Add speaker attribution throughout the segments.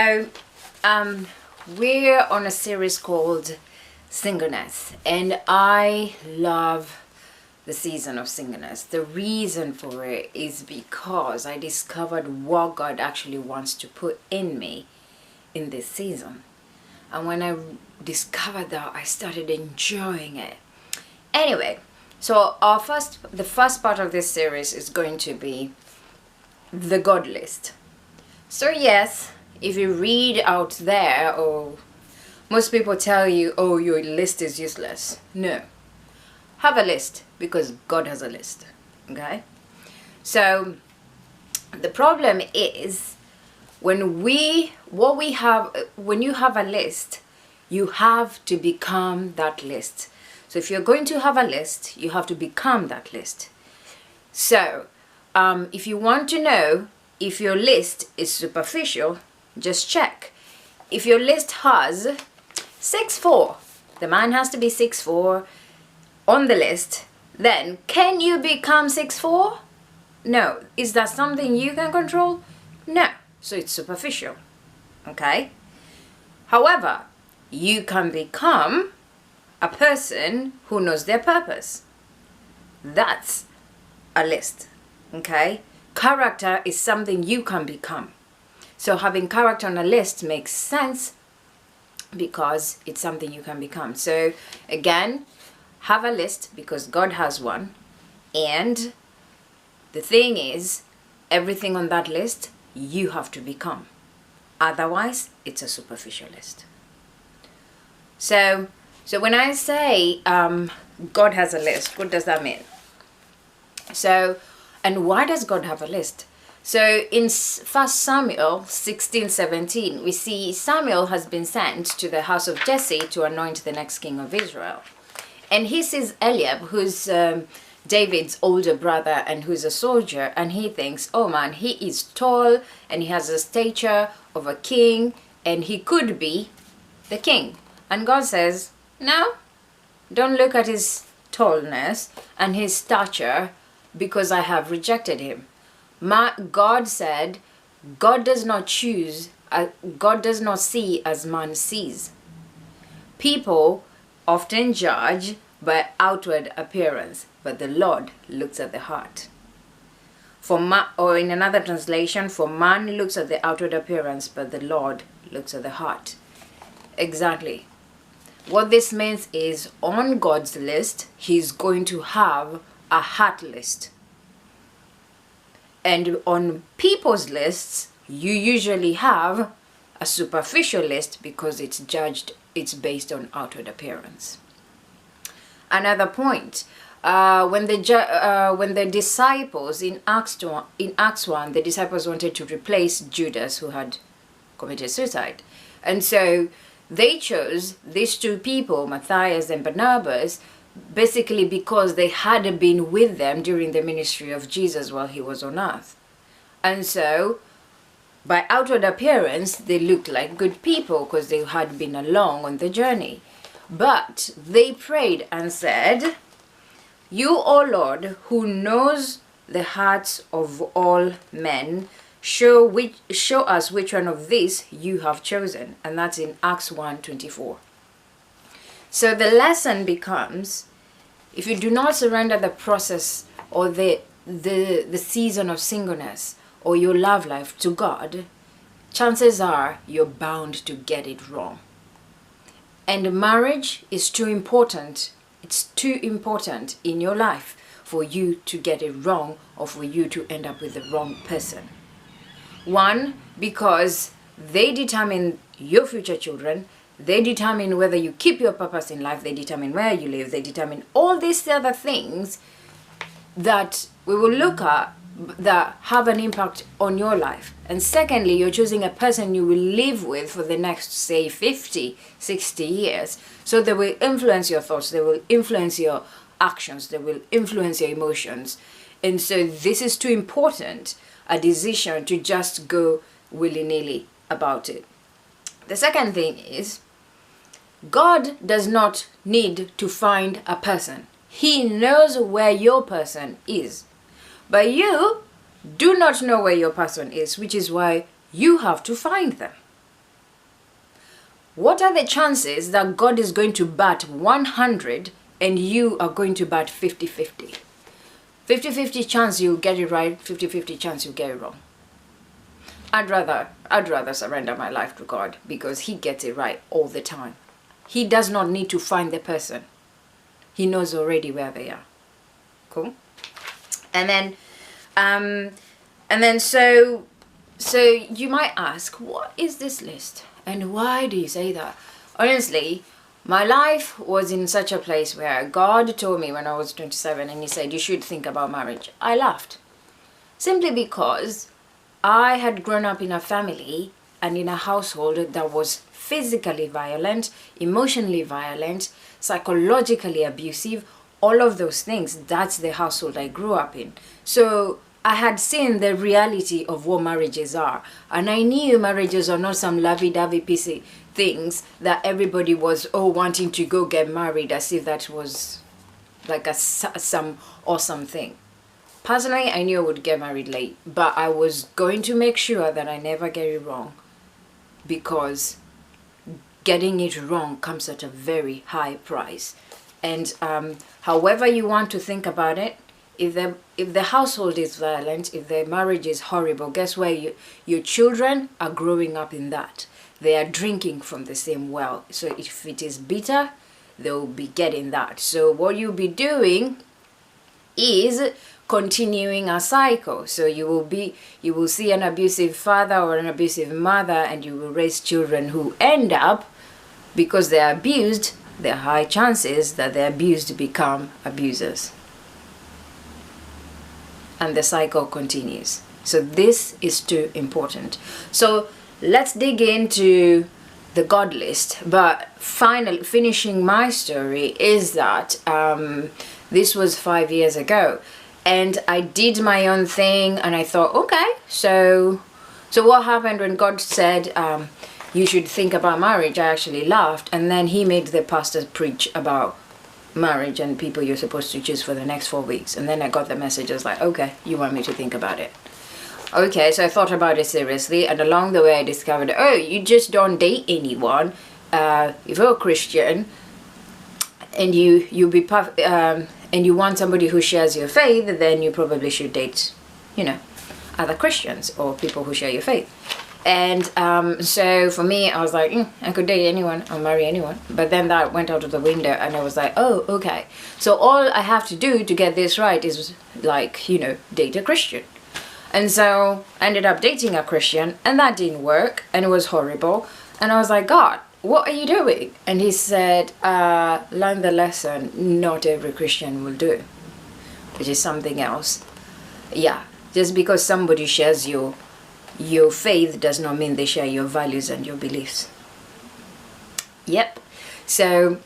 Speaker 1: So, we're on a series called Singleness, and I love the season of singleness. The reason for it is because I discovered what God actually wants to put in me in this season. And when I discovered that, I started enjoying it. Anyway, so the first part of this series is going to be the God list. So yes, if you read out there, or most people tell you, oh, your list is useless. No. Have a list, because God has a list. Okay? So the problem is when you have a list, you have to become that list. So if you're going to have a list, you have to become that list. So if you want to know if your list is superficial, just check. If your list has 6'4", the man has to be 6'4" on the list, then can you become 6'4"? No. Is that something you can control? No. So it's superficial. Okay? However, you can become a person who knows their purpose. That's a list. Okay? Character is something you can become. So having character on a list makes sense because it's something you can become. So again, have a list because God has one. And the thing is, everything on that list, you have to become. Otherwise, it's a superficial list. So when I say God has a list, what does that mean? So, and why does God have a list? So in 1 Samuel 16:17, we see Samuel has been sent to the house of Jesse to anoint the next king of Israel. And he sees Eliab, who's David's older brother and who's a soldier, and he thinks, oh man, he is tall and he has a stature of a king and he could be the king. And God says, no, don't look at his tallness and his stature because I have rejected him. God said, God does not see as man sees. People often judge by outward appearance, but the Lord looks at the heart. Or in another translation, for man looks at the outward appearance, but the Lord looks at the heart. Exactly. What this means is, on God's list, He's going to have a heart list. And on people's lists, you usually have a superficial list because it's based on outward appearance. Another point, when the disciples in Acts 1, the disciples wanted to replace Judas, who had committed suicide. And so they chose these two people, Matthias and Barnabas, basically because they had been with them during the ministry of Jesus while he was on earth. And so, by outward appearance, they looked like good people because they had been along on the journey. But they prayed and said, you, O Lord, who knows the hearts of all men, show us which one of these you have chosen. And that's in Acts 1:24. So the lesson becomes, if you do not surrender the process or the season of singleness or your love life to God, chances are you're bound to get it wrong. And marriage is too important. It's too important in your life for you to get it wrong or for you to end up with the wrong person. One, because they determine your future children. They determine whether you keep your purpose in life. They determine where you live. They determine all these other things that we will look at that have an impact on your life. And secondly, you're choosing a person you will live with for the next, say, 50, 60 years. So they will influence your thoughts. They will influence your actions. They will influence your emotions. And so this is too important a decision to just go willy-nilly about it. The second thing is, God does not need to find a person. He knows where your person is. But you do not know where your person is, which is why you have to find them. what are the chances that God is going to bat 100 and you are going to bat 50-50? 50-50 chance you'll get it right, 50-50 chance you'll get it wrong. I'd rather surrender my life to God, because he gets it right all the time. He does not need to find the person. He knows already where they are. Cool? And then so you might ask, what is this list? And why do you say that? Honestly, my life was in such a place where God told me when I was 27 and he said, you should think about marriage. I laughed. Simply because I had grown up in a family and in a household that was physically violent, emotionally violent, psychologically abusive, all of those things. That's the household I grew up in. So I had seen the reality of what marriages are. And I knew marriages are not some lovey-dovey pissy things that everybody was wanting to go get married as if that was like some awesome thing. Personally, I knew I would get married late, but I was going to make sure that I never get it wrong, because getting it wrong comes at a very high price. And however you want to think about it, if the household is violent, if the marriage is horrible, guess where your children are growing up in that. They are drinking from the same well. So if it is bitter, they'll be getting that. So what you'll be doing is continuing a cycle. So you will see an abusive father or an abusive mother, and you will raise children who end up, because they are abused, there are high chances that the abused become abusers. And the cycle continues. So this is too important. So let's dig into the God list. But finishing my story is that this was 5 years ago. And I did my own thing, and I thought, okay, so what happened when God said, you should think about marriage? I actually laughed, and then he made the pastor preach about marriage and people you're supposed to choose for the next 4 weeks. And then I got the message. I was like, okay, you want me to think about it? Okay, so I thought about it seriously, and along the way I discovered, you just don't date anyone. If you're a Christian and and you want somebody who shares your faith, then you probably should date, other Christians or people who share your faith. And so for me, I was like, I could date anyone, I'll marry anyone. But then that went out of the window, and I was like, oh, okay. So all I have to do to get this right is date a Christian. And so I ended up dating a Christian, and that didn't work, and it was horrible. And I was like, God, what are you doing? And he said, learn the lesson not every Christian will do, which is something else. Yeah, just because somebody shares your faith does not mean they share your values and your beliefs. Yep. So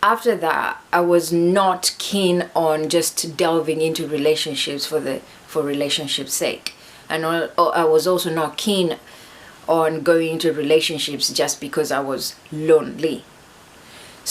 Speaker 1: after that, I was not keen on just delving into relationships for relationship's sake. And I was also not keen on going into relationships just because I was lonely.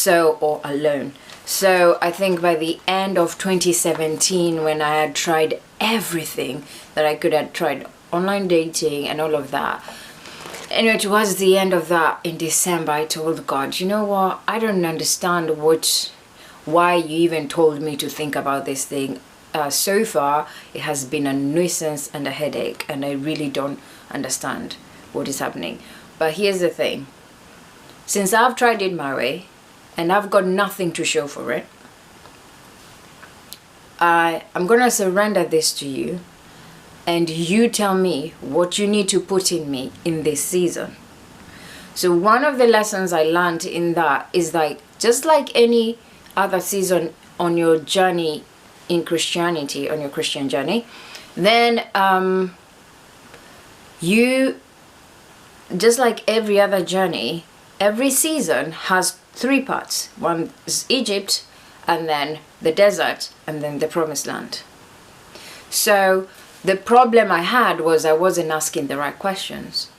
Speaker 1: Or alone. So I think by the end of 2017, when I had tried everything that I could have tried, online dating and all of that. Anyway, towards the end of that, in December, I told God, you know what? I don't understand why you even told me to think about this thing. So far, it has been a nuisance and a headache, and I really don't understand what is happening. But here's the thing. Since I've tried it my way, and I've got nothing to show for it, I'm going to surrender this to you. And you tell me what you need to put in me in this season. So one of the lessons I learned in that is just like any other season on your journey in Christianity, on your Christian journey, then you, just like every other journey, every season has 3 parts. One is Egypt, and then the desert, and then the promised land. So the problem I had was I wasn't asking the right questions.